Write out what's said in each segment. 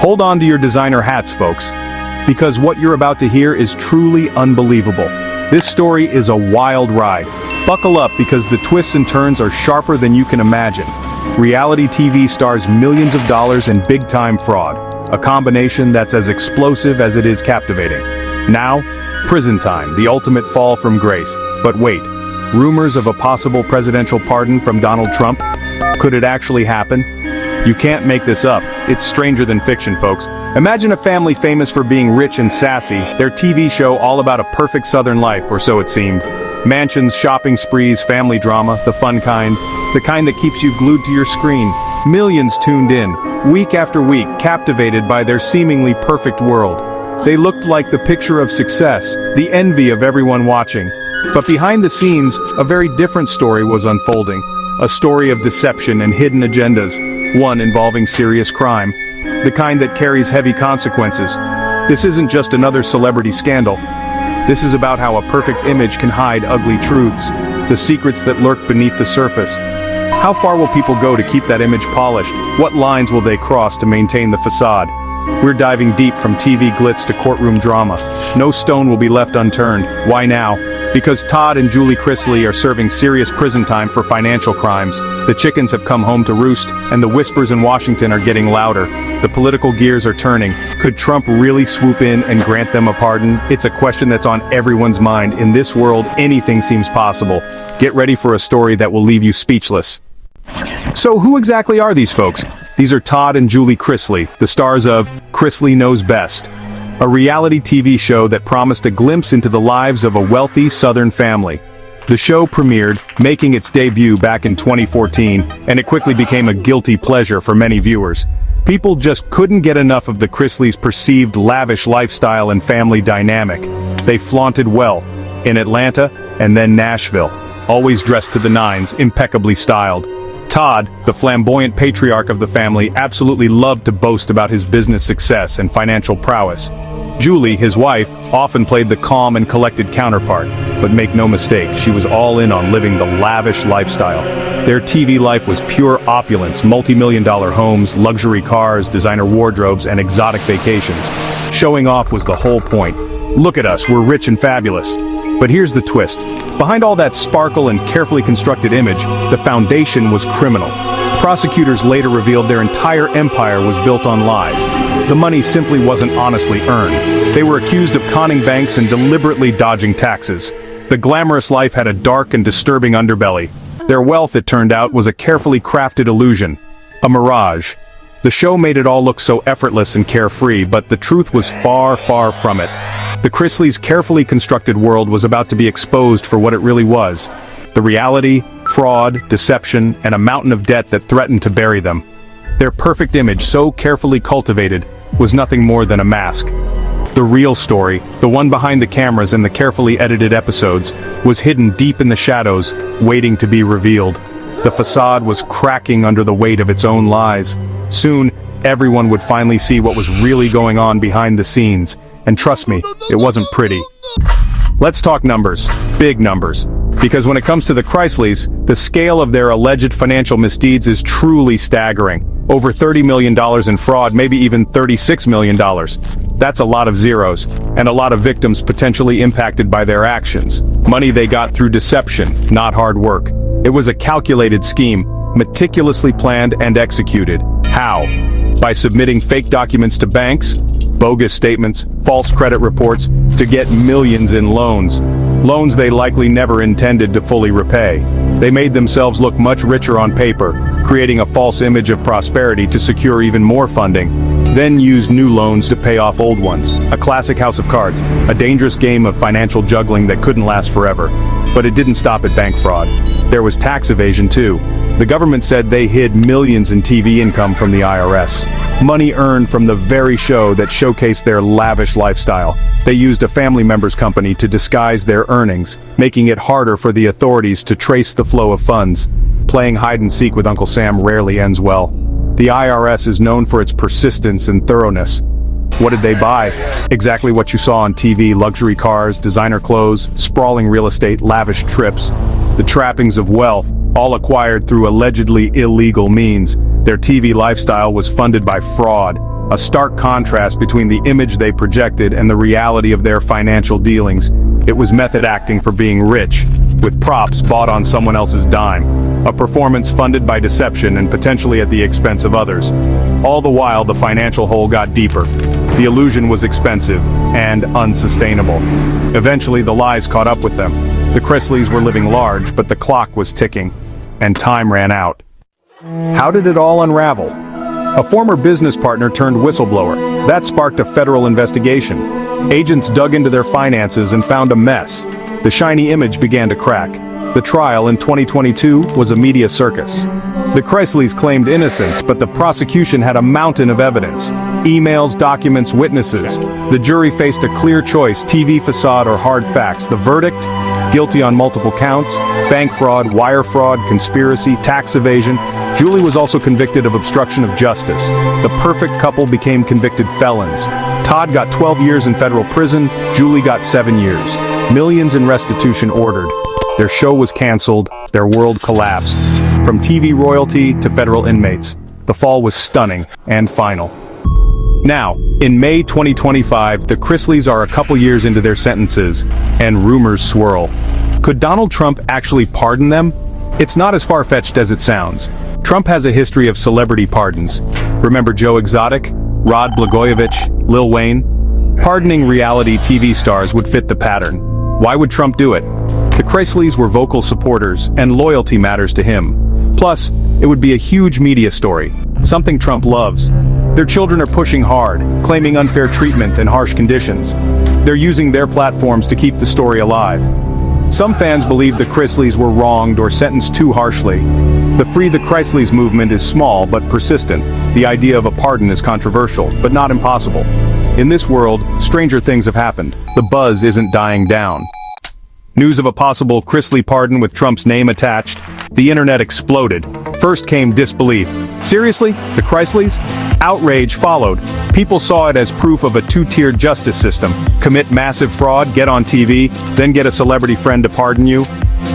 Hold on to your designer hats, folks, because what you're about to hear is truly unbelievable. This story is a wild ride. Buckle up because the twists and turns are sharper than you can imagine. Reality TV stars millions of dollars in big-time fraud, a combination that's as explosive as it is captivating. Now, prison time, the ultimate fall from grace. But wait, rumors of a possible presidential pardon from Donald Trump? Could it actually happen? You can't make this up. It's stranger than fiction, folks. Imagine a family famous for being rich and sassy, their TV show all about a perfect Southern life, or so it seemed. Mansions, shopping sprees, family drama, the fun kind. The kind that keeps you glued to your screen. Millions tuned in, week after week, captivated by their seemingly perfect world. They looked like the picture of success, the envy of everyone watching. But behind the scenes, a very different story was unfolding. A story of deception and hidden agendas, one involving serious crime. The kind that carries heavy consequences. This isn't just another celebrity scandal. This is about how a perfect image can hide ugly truths, the secrets that lurk beneath the surface. How far will people go to keep that image polished? What lines will they cross to maintain the facade? We're diving deep from TV glitz to courtroom drama. No stone will be left unturned. Why now? Because Todd and Julie Chrisley are serving serious prison time for financial crimes. The chickens have come home to roost, and the whispers in Washington are getting louder. The political gears are turning. Could Trump really swoop in and grant them a pardon? It's a question that's on everyone's mind. In this world, anything seems possible. Get ready for a story that will leave you speechless. So who exactly are these folks? These are Todd and Julie Chrisley, the stars of Chrisley Knows Best, a reality TV show that promised a glimpse into the lives of a wealthy Southern family. The show premiered, making its debut back in 2014, and it quickly became a guilty pleasure for many viewers. People just couldn't get enough of the Chrisleys' perceived lavish lifestyle and family dynamic. They flaunted wealth, in Atlanta and then Nashville, always dressed to the nines, impeccably styled. Todd, the flamboyant patriarch of the family, absolutely loved to boast about his business success and financial prowess. Julie, his wife, often played the calm and collected counterpart, but make no mistake, she was all in on living the lavish lifestyle. Their TV life was pure opulence, multi-million-dollar homes, luxury cars, designer wardrobes, and exotic vacations. Showing off was the whole point. Look at us, we're rich and fabulous. But here's the twist. Behind all that sparkle and carefully constructed image, the foundation was criminal. Prosecutors later revealed their entire empire was built on lies. The money simply wasn't honestly earned. They were accused of conning banks and deliberately dodging taxes. The glamorous life had a dark and disturbing underbelly. Their wealth, it turned out, was a carefully crafted illusion. A mirage. The show made it all look so effortless and carefree, but the truth was far, far from it. The Chrisleys' carefully constructed world was about to be exposed for what it really was. The reality, fraud, deception, and a mountain of debt that threatened to bury them. Their perfect image, so carefully cultivated, was nothing more than a mask. The real story, the one behind the cameras and the carefully edited episodes, was hidden deep in the shadows, waiting to be revealed. The facade was cracking under the weight of its own lies. Soon, everyone would finally see what was really going on behind the scenes. And trust me, it wasn't pretty. Let's talk numbers. Big numbers. Because when it comes to the Chrisleys, the scale of their alleged financial misdeeds is truly staggering. Over $30 million in fraud, maybe even $36 million. That's a lot of zeros, and a lot of victims potentially impacted by their actions. Money they got through deception, not hard work. It was a calculated scheme, meticulously planned and executed. How? By submitting fake documents to banks, bogus statements, false credit reports, to get millions in loans. Loans they likely never intended to fully repay. They made themselves look much richer on paper, creating a false image of prosperity to secure even more funding, then use new loans to pay off old ones. A classic house of cards, a dangerous game of financial juggling that couldn't last forever. But it didn't stop at bank fraud. There was tax evasion too. The government said they hid millions in TV income from the IRS. Money earned from the very show that showcased their lavish lifestyle. They used a family member's company to disguise their earnings, making it harder for the authorities to trace the flow of funds. Playing hide and seek with Uncle Sam rarely ends well. The IRS is known for its persistence and thoroughness. What did they buy? Exactly what you saw on TV: luxury cars, designer clothes, sprawling real estate, lavish trips. The trappings of wealth, all acquired through allegedly illegal means. Their TV lifestyle was funded by fraud, a stark contrast between the image they projected and the reality of their financial dealings. It was method acting for being rich, with props bought on someone else's dime, a performance funded by deception and potentially at the expense of others. All the while, the financial hole got deeper. The illusion was expensive and unsustainable. Eventually, the lies caught up with them. The Chrisleys were living large, but the clock was ticking, and time ran out. How did it all unravel? A former business partner turned whistleblower. That sparked a federal investigation. Agents dug into their finances and found a mess. The shiny image began to crack. The trial in 2022 was a media circus. The Chrisleys claimed innocence, but the prosecution had a mountain of evidence. Emails, documents, witnesses. The jury faced a clear choice: TV facade or hard facts. The verdict? Guilty on multiple counts: bank fraud, wire fraud, conspiracy, tax evasion. Julie was also convicted of obstruction of justice. The perfect couple became convicted felons. Todd got 12 years in federal prison, Julie got 7 years. Millions in restitution ordered. Their show was canceled, their world collapsed. From TV royalty to federal inmates, the fall was stunning and final. Now, in May 2025, the Chrisleys are a couple years into their sentences, and rumors swirl. Could Donald Trump actually pardon them? It's not as far-fetched as it sounds. Trump has a history of celebrity pardons. Remember Joe Exotic, Rod Blagojevich, Lil Wayne? Pardoning reality TV stars would fit the pattern. Why would Trump do it? The Chrisleys were vocal supporters, and loyalty matters to him. Plus, it would be a huge media story, something Trump loves. Their children are pushing hard, claiming unfair treatment and harsh conditions. They're using their platforms to keep the story alive. Some fans believe the Chrisleys were wronged or sentenced too harshly. The Free the Chrisleys movement is small but persistent. The idea of a pardon is controversial, but not impossible. In this world, stranger things have happened. The buzz isn't dying down. News of a possible Chrisley pardon with Trump's name attached. The internet exploded. First came disbelief. Seriously? The Chrisleys? Outrage followed. People saw it as proof of a two-tiered justice system. Commit massive fraud, get on TV, then get a celebrity friend to pardon you.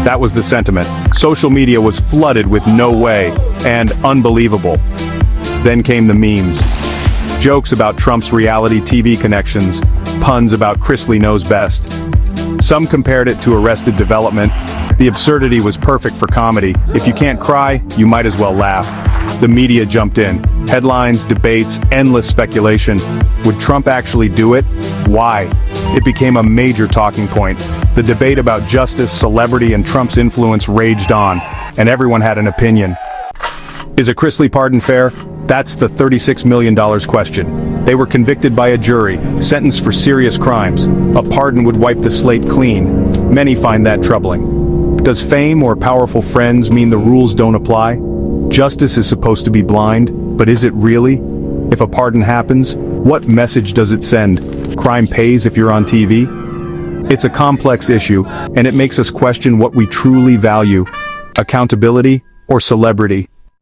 That was the sentiment. Social media was flooded with "no way" and "unbelievable." Then came the memes. Jokes about Trump's reality TV connections, puns about Chrisley knows best. Some compared it to Arrested Development. The absurdity was perfect for comedy. If you can't cry, you might as well laugh. The media jumped in. Headlines, debates, endless speculation. Would Trump actually do it? Why? It became a major talking point. The debate about justice, celebrity, and Trump's influence raged on, and everyone had an opinion. Is a Chrisley pardon fair? That's the $36 million question. They were convicted by a jury, sentenced for serious crimes. A pardon would wipe the slate clean. Many find that troubling. Does fame or powerful friends mean the rules don't apply? Justice is supposed to be blind, but is it really? If a pardon happens, what message does it send? Crime pays if you're on TV? It's a complex issue, and it makes us question what we truly value: accountability or celebrity.